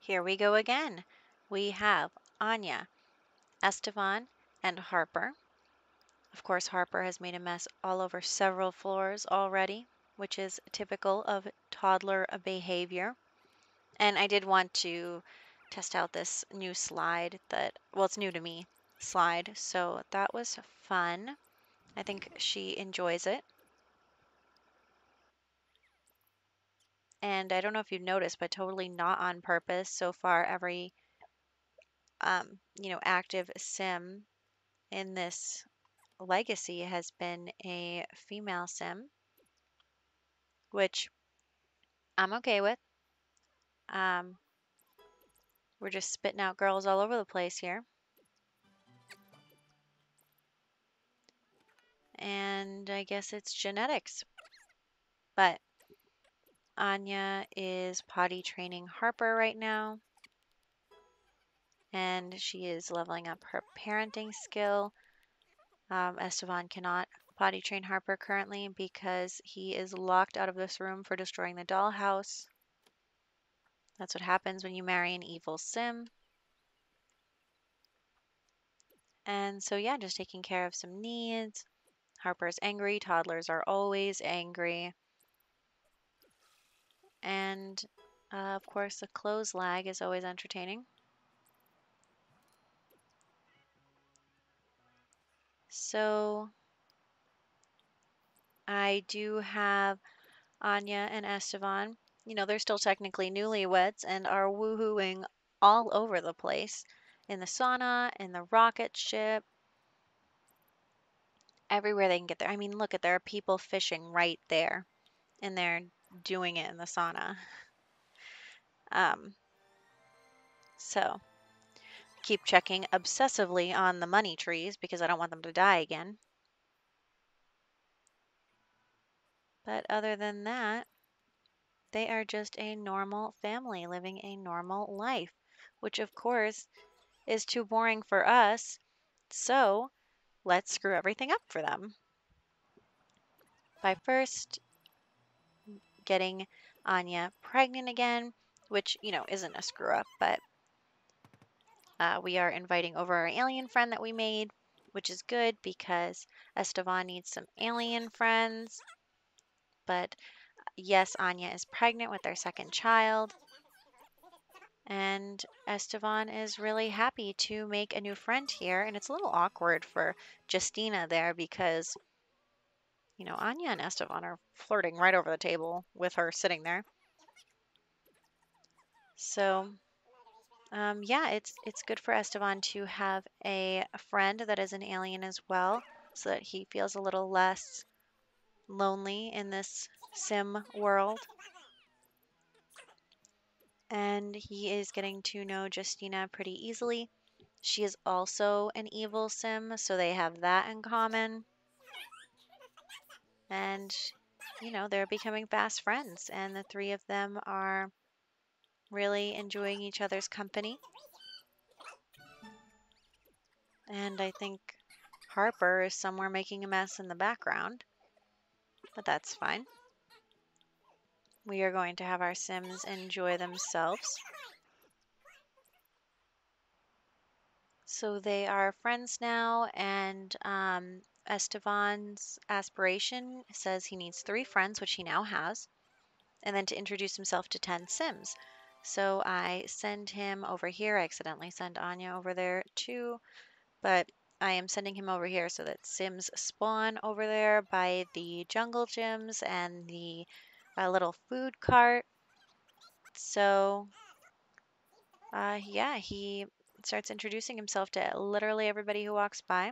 Here we go again. We have Anya, Esteban, and Harper. Of course, Harper has made a mess all over several floors already, which is typical of toddler behavior. And I did want to test out this new slide that, well, it's new to me, slide. So that was fun. I think she enjoys it. And I don't know if you've noticed, but totally not on purpose. So far, every active sim in this legacy has been a female sim, which I'm okay with. Um, we're just spitting out girls all over the place here. And I guess it's genetics. But Anya is potty training Harper right now, and she is leveling up her parenting skill. Esteban cannot potty train Harper currently because he is locked out of this room for destroying the dollhouse. That's what happens when you marry an evil sim. And so, yeah, just taking care of some needs. Harper's angry. Toddlers are always angry. And of course, the clothes lag is always entertaining. So I do have Anya and Esteban. They're still technically newlyweds and are woohooing all over the place in the sauna, in the rocket ship, everywhere they can get there. I mean, look at there are people fishing right there, and they're doing it in the sauna. Um, so keep checking obsessively on the money trees because I don't want them to die again. But other than that, they are just a normal family living a normal life, which of course is too boring for us. So let's screw everything up for them by first getting Anya pregnant again, which, isn't a screw up, but we are inviting over our alien friend that we made, which is good because Esteban needs some alien friends. But yes, Anya is pregnant with their second child. And Esteban is really happy to make a new friend here. And it's a little awkward for Justina there because, Anya and Esteban are flirting right over the table with her sitting there. So, yeah, it's good for Esteban to have a friend that is an alien as well, so that he feels a little less lonely in this sim world. And he is getting to know Justina pretty easily. She is also an evil sim, so they have that in common. And, they're becoming fast friends, and the three of them are really enjoying each other's company. And I think Harper is somewhere making a mess in the background, but that's fine. We are going to have our Sims enjoy themselves. So they are friends now, and Esteban's aspiration says he needs 3 friends, which he now has, and then to introduce himself to 10 Sims. So I send him over here. I accidentally send Anya over there too, but I am sending him over here so that Sims spawn over there by the jungle gyms and the little food cart. So, yeah, he starts introducing himself to literally everybody who walks by.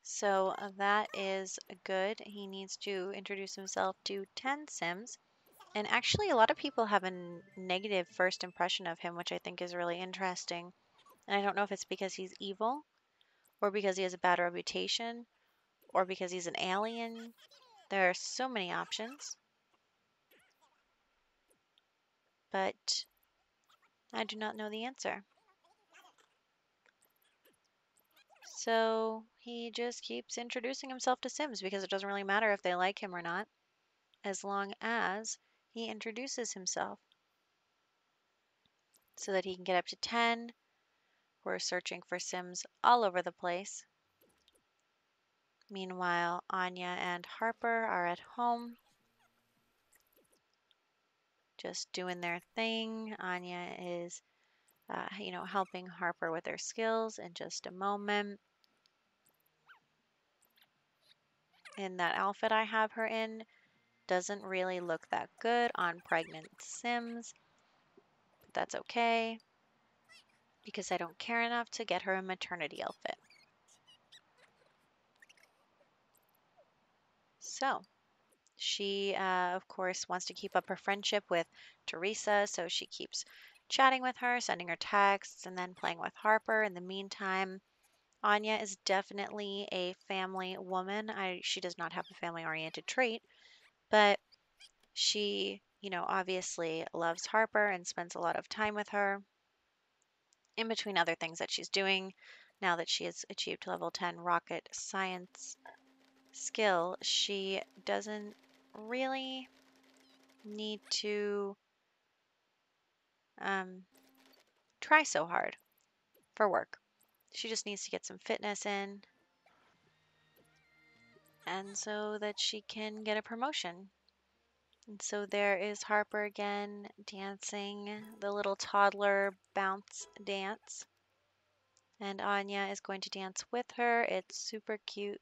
So that is good. He needs to introduce himself to 10 Sims. And actually, a lot of people have a negative first impression of him, which I think is really interesting. And I don't know if it's because he's evil, or because he has a bad reputation, or because he's an alien. There are so many options. But I do not know the answer. So he just keeps introducing himself to Sims because it doesn't really matter if they like him or not, as long as he introduces himself. so that he can get up to 10. We're searching for Sims all over the place. Meanwhile, Anya and Harper are at home, just doing their thing. Anya is, helping Harper with her skills in just a moment. And that outfit I have her in doesn't really look that good on pregnant Sims, but that's okay because I don't care enough to get her a maternity outfit. So, she, of course, wants to keep up her friendship with Teresa, so she keeps chatting with her, sending her texts, and then playing with Harper. In the meantime, Anya is definitely a family woman. She does not have a family-oriented trait, but she, obviously loves Harper and spends a lot of time with her. In between other things that she's doing, now that she has achieved level 10 rocket science skill, she doesn't really need to um, try so hard for work. She just needs to get some fitness in, and so that she can get a promotion. And so there is Harper again dancing the little toddler bounce dance. And Anya is going to dance with her. It's super cute.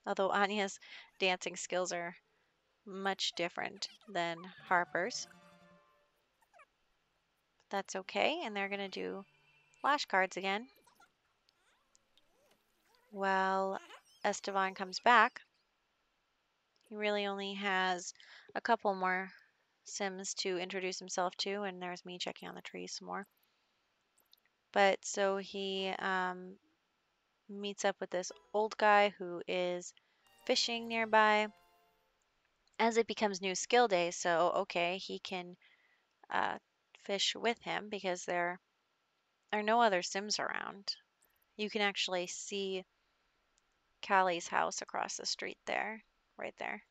Although Anya's dancing skills are much different than Harper's. But that's okay. And they're going to do flashcards again. Well, Esteban comes back. He really only has a couple more Sims to introduce himself to, and there's me checking on the trees some more. But so he meets up with this old guy who is fishing nearby as it becomes new skill day. So, okay, he can uh, fish with him because there are no other Sims around. You can actually see Callie's house across the street there, right there.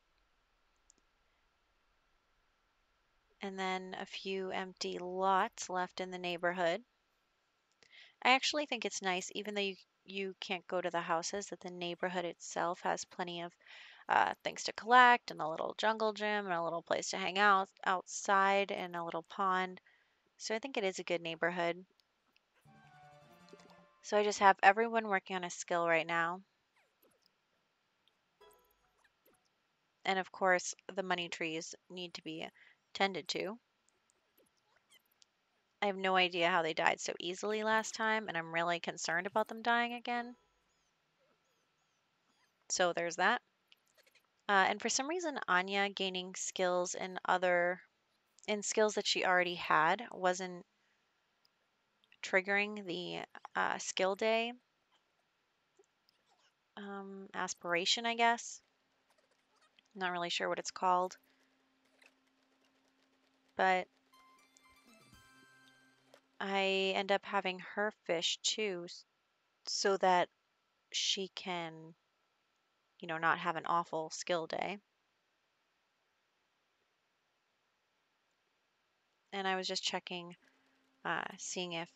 And then a few empty lots left in the neighborhood. I actually think it's nice, even though you can't go to the houses, that the neighborhood itself has plenty of things to collect and a little jungle gym and a little place to hang out outside and a little pond. So I think it is a good neighborhood. So I just have everyone working on a skill right now. And of course, the money trees need to be tended to. I have no idea how they died so easily last time, and I'm really concerned about them dying again. So there's that. And for some reason, Anya gaining skills in skills that she already had wasn't triggering the skill day aspiration, I guess. Not really sure what it's called. But I end up having her fish too so that she can, not have an awful skill day. And I was just checking, seeing if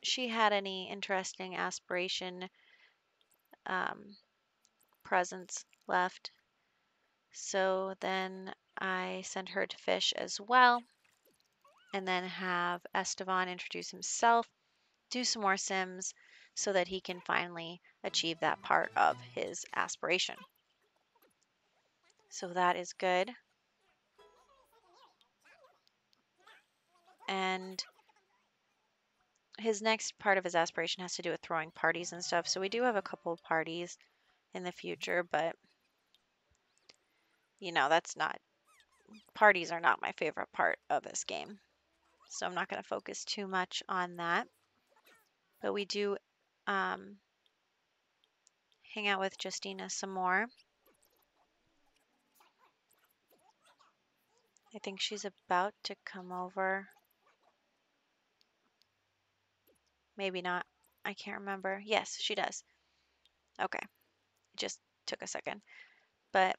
she had any interesting aspiration um, presents left. So then I sent her to fish as well, and then have Esteban introduce himself, do some more Sims, so that he can finally achieve that part of his aspiration. So that is good. And his next part of his aspiration has to do with throwing parties and stuff. So we do have a couple of parties in the future, but that's not, parties are not my favorite part of this game. So I'm not going to focus too much on that. But we do hang out with Justina some more. I think she's about to come over. Maybe not. I can't remember. Yes, she does. Okay. It just took a second. But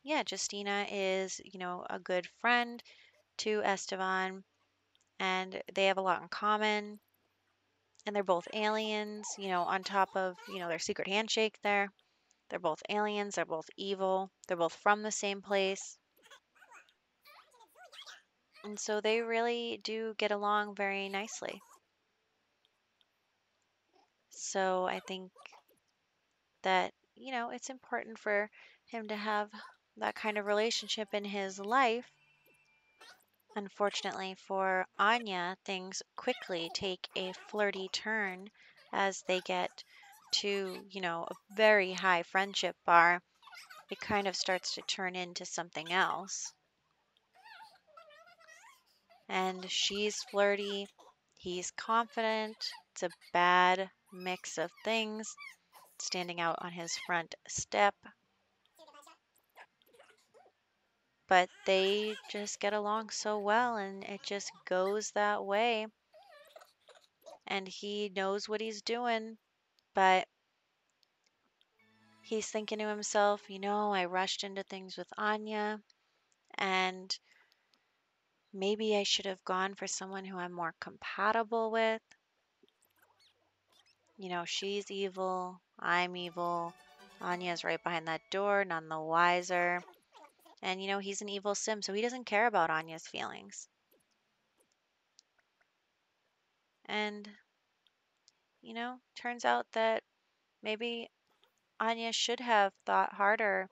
yeah, Justina is, a good friend to Esteban. and they have a lot in common. And they're both aliens, on top of, their secret handshake there. They're both aliens, they're both evil, they're both from the same place. And so they really do get along very nicely. So I think that, it's important for him to have that kind of relationship in his life. Unfortunately for Anya, things quickly take a flirty turn as they get to, a very high friendship bar. It kind of starts to turn into something else. And she's flirty, he's confident. It's a bad mix of things standing out on his front step. But they just get along so well, and it just goes that way. And he knows what he's doing, but he's thinking to himself, I rushed into things with Anya, and maybe I should have gone for someone who I'm more compatible with. She's evil, I'm evil. Anya's right behind that door, none the wiser. And, he's an evil sim, so he doesn't care about Anya's feelings. And, turns out that maybe Anya should have thought harder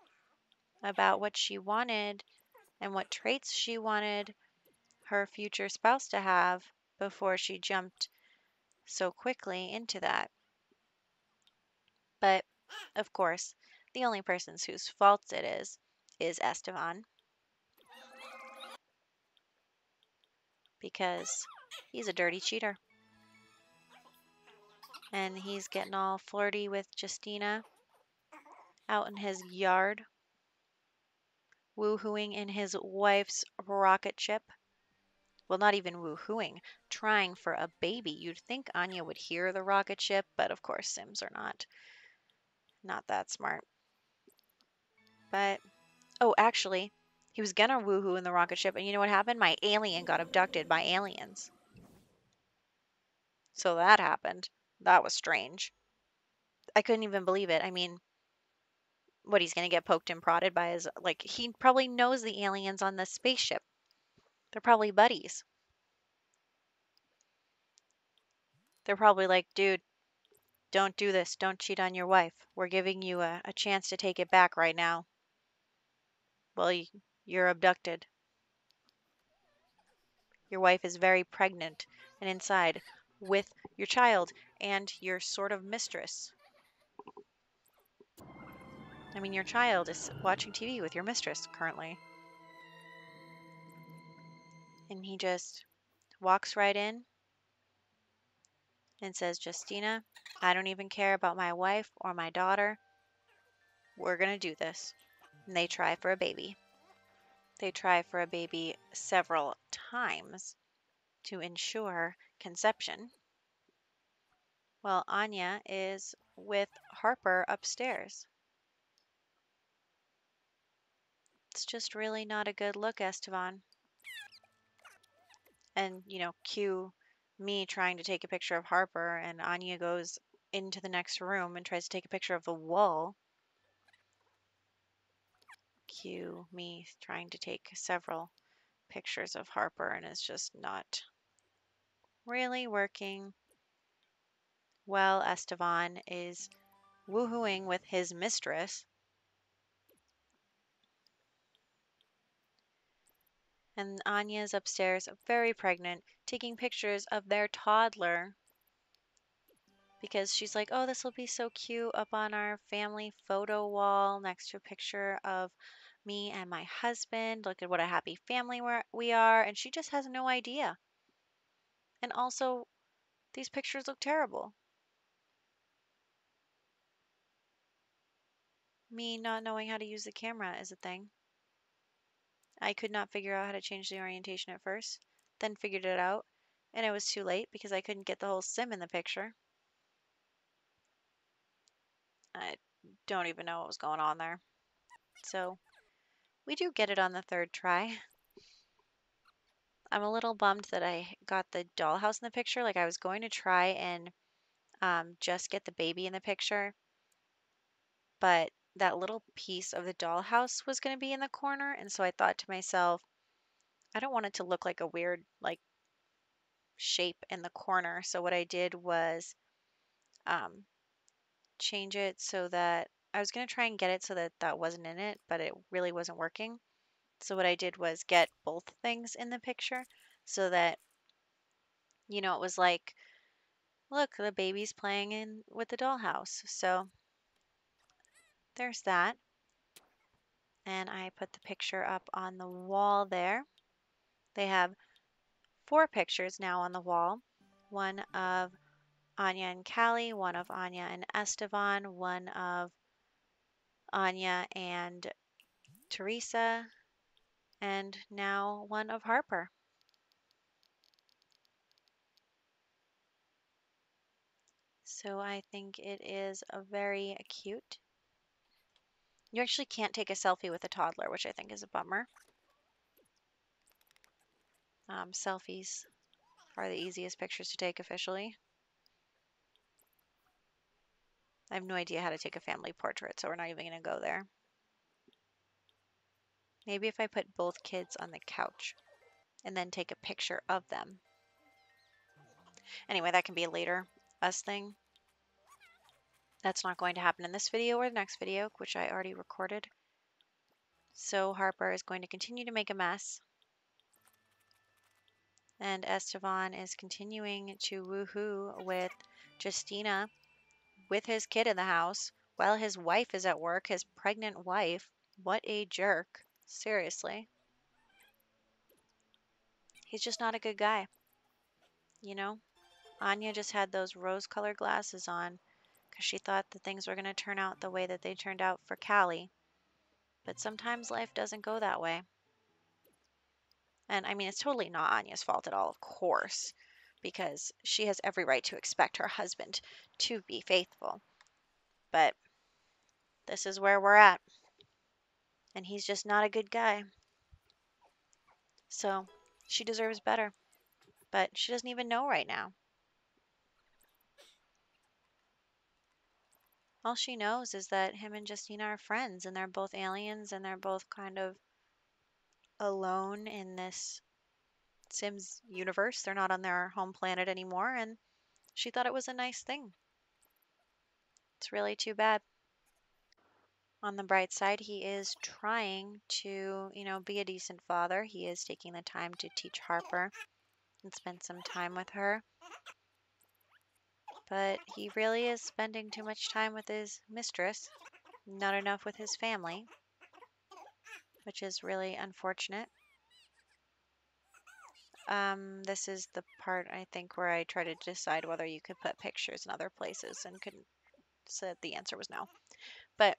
about what she wanted and what traits she wanted her future spouse to have before she jumped so quickly into that. But, of course, the only person whose fault it is Esteban, because he's a dirty cheater. And he's getting all flirty with Justina out in his yard, woohooing in his wife's rocket ship. Well, not even woohooing, trying for a baby. You'd think Anya would hear the rocket ship, but of course Sims are not that smart. But oh, actually, he was gonna woohoo in the rocket ship, and you know what happened? My alien got abducted by aliens. So that happened. That was strange. I couldn't even believe it. I mean, what, he's gonna get poked and prodded by his, like, he probably knows the aliens on the spaceship. They're probably buddies. They're probably like, dude, don't do this. Don't cheat on your wife. We're giving you a chance to take it back right now. Well, you're abducted. Your wife is very pregnant and inside with your child and your sort of mistress. I mean, your child is watching TV with your mistress currently. And he just walks right in and says, Justina, I don't even care about my wife or my daughter. We're going to do this. And they try for a baby. They try for a baby several times to ensure conception. Well, Anya is with Harper upstairs. It's just really not a good look, Esteban. And, cue me trying to take a picture of Harper, and Anya goes into the next room and tries to take a picture of the wall. Cue me trying to take several pictures of Harper, and it's just not really working. Well, Esteban is woohooing with his mistress. And Anya's upstairs, very pregnant, taking pictures of their toddler because she's like, oh, this will be so cute up on our family photo wall next to a picture of me and my husband. Look at what a happy family we are. And she just has no idea. And also, these pictures look terrible. Me not knowing how to use the camera is a thing. I could not figure out how to change the orientation at first, then figured it out, and it was too late because I couldn't get the whole sim in the picture. I don't even know what was going on there. So we do get it on the third try. I'm a little bummed that I got the dollhouse in the picture. Like I was going to try and just get the baby in the picture, but that little piece of the dollhouse was going to be in the corner, and so I thought to myself, I don't want it to look like a weird like shape in the corner. So what I did was um, change it so that I was going to try and get it so that that wasn't in it, but it really wasn't working. So what I did was get both things in the picture so that, it was like, look, the baby's playing in with the dollhouse. So there's that. And I put the picture up on the wall there. They have 4 pictures now on the wall. One of Anya and Callie, one of Anya and Esteban, one of Anya and Teresa, and now one of Harper. So I think it is a very cute. You actually can't take a selfie with a toddler, which I think is a bummer. Selfies are the easiest pictures to take officially. I have no idea how to take a family portrait, so we're not even going to go there. Maybe if I put both kids on the couch and then take a picture of them. Anyway, that can be a later us thing. That's not going to happen in this video or the next video, which I already recorded. So Harper is going to continue to make a mess. And Esteban is continuing to woohoo with Justina with his kid in the house while his wife is at work, his pregnant wife. What a jerk. Seriously. He's just not a good guy. You know? Anya just had those rose-colored glasses on because she thought that things were going to turn out the way that they turned out for Callie. But sometimes life doesn't go that way. And I mean, it's totally not Anya's fault at all, of course, because she has every right to expect her husband to be faithful. But this is where we're at. And he's just not a good guy. So she deserves better. But she doesn't even know right now. All she knows is that him and Justina are friends and they're both aliens and they're both kind of alone in this Sims universe. They're not on their home planet anymore, and she thought it was a nice thing. It's really too bad. On the bright side, he is trying to, be a decent father. He is taking the time to teach Harper and spend some time with her. But he really is spending too much time with his mistress, not enough with his family, which is really unfortunate. This is the part I think where I try to decide whether you could put pictures in other places and couldn't said the answer was no. But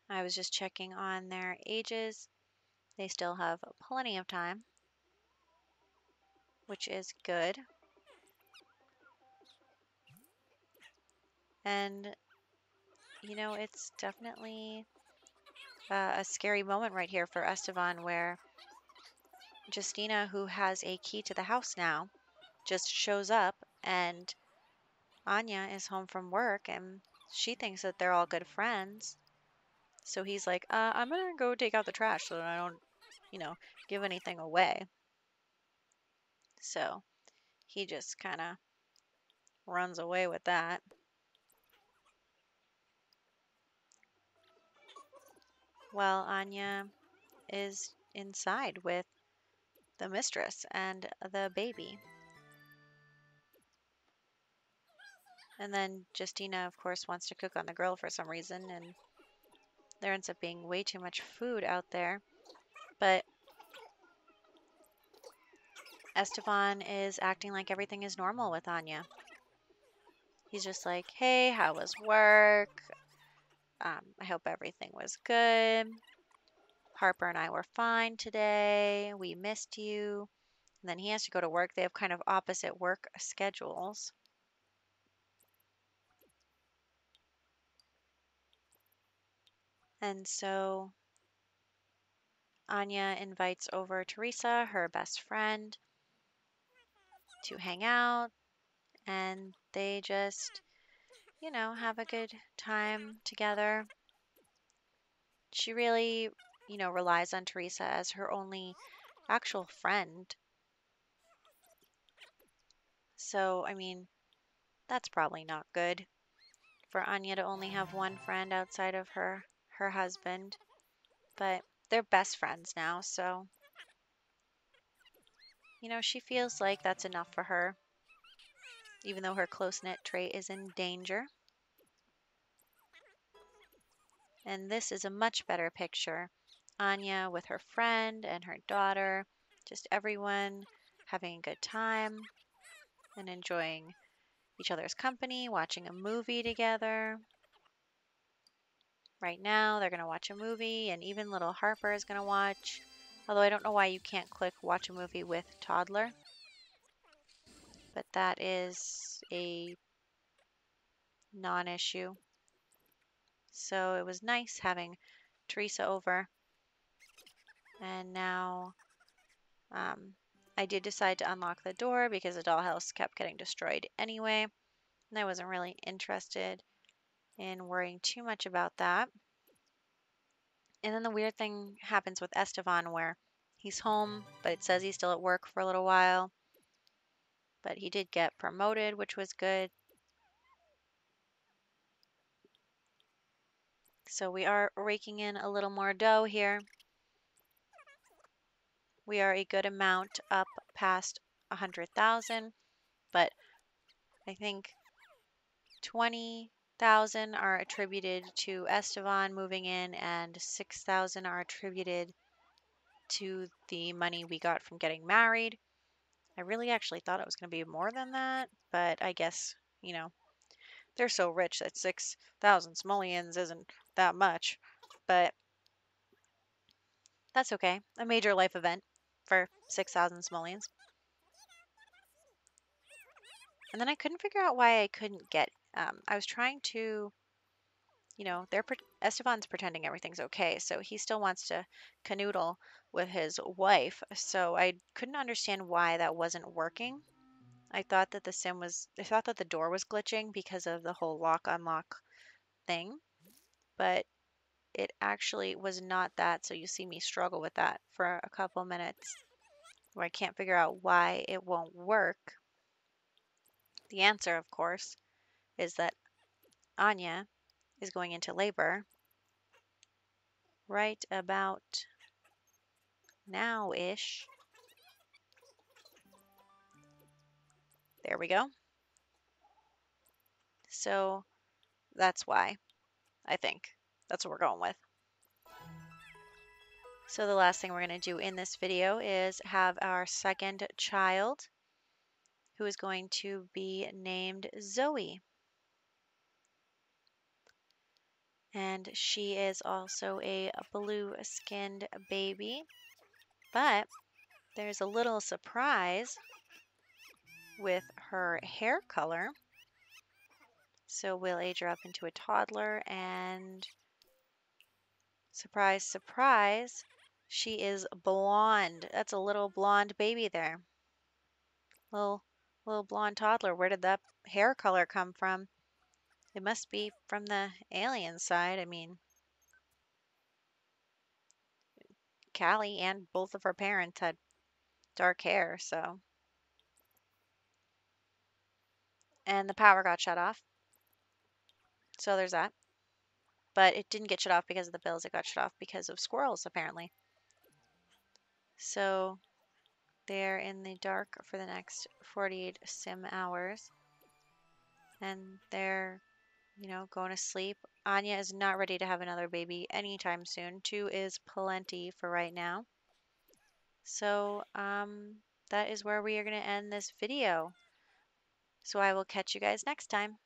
I was just checking on their ages. They still have plenty of time, which is good. And, it's definitely a scary moment right here for Esteban where Justina, who has a key to the house now, just shows up and Anya is home from work and she thinks that they're all good friends. So he's like, I'm gonna go take out the trash so that I don't, give anything away. So he just kind of runs away with that. While Anya is inside with the mistress and the baby. And then Justina, of course, wants to cook on the grill for some reason, and there ends up being way too much food out there. But Esteban is acting like everything is normal with Anya. He's just like, hey, how was work? I hope everything was good. Harper and I were fine today. We missed you. And then he has to go to work. They have kind of opposite work schedules. And so Anya invites over Teresa, her best friend, to hang out, and they just, have a good time together. She really, relies on Teresa as her only actual friend. So, I mean, that's probably not good for Anya to only have one friend outside of her husband, but they're best friends now, so she feels like that's enough for her, even though her close-knit trait is in danger. And this is a much better picture. Anya with her friend and her daughter, just everyone having a good time and enjoying each other's company, watching a movie together. Right now, they're going to watch a movie, and even little Harper is going to watch. Although I don't know why you can't click watch a movie with toddler, but that is a non-issue. So it was nice having Teresa over, and now I did decide to unlock the door because the dollhouse kept getting destroyed anyway, and I wasn't really interested in worrying too much about that. And then the weird thing happens with Esteban where he's home, but it says he's still at work for a little while. But he did get promoted, which was good. So we are raking in a little more dough here. We are a good amount up past 100,000, but I think 20,000 are attributed to Esteban moving in and 6,000 are attributed to the money we got from getting married. I really actually thought it was going to be more than that, but I guess, they're so rich that 6,000 simoleons isn't that much. But that's okay. A major life event for 6,000 simoleons. And then I couldn't figure out why I couldn't get. I was trying to, Esteban's pretending everything's okay, so he still wants to canoodle with his wife. So I couldn't understand why that wasn't working. I thought that I thought that the door was glitching because of the whole lock unlock thing, but it actually was not that. So you see me struggle with that for a couple minutes where I can't figure out why it won't work. The answer, of course, is that Anya is going into labor right about now-ish. There we go. So that's why, I think. That's what we're going with. So the last thing we're going to do in this video is have our second child, who is going to be named Zoe. And she is also a blue-skinned baby, but there's a little surprise with her hair color. So we'll age her up into a toddler, and surprise, surprise, she is blonde. That's a little blonde baby there. Little blonde toddler. Where did that hair color come from? It must be from the alien side. I mean, Callie and both of her parents had dark hair, so. And the power got shut off. So there's that. But it didn't get shut off because of the bills. It got shut off because of squirrels, apparently. So they're in the dark for the next 48 sim hours. And they're, going to sleep. Anya is not ready to have another baby anytime soon. 2 is plenty for right now. So that is where we are going to end this video. So I will catch you guys next time.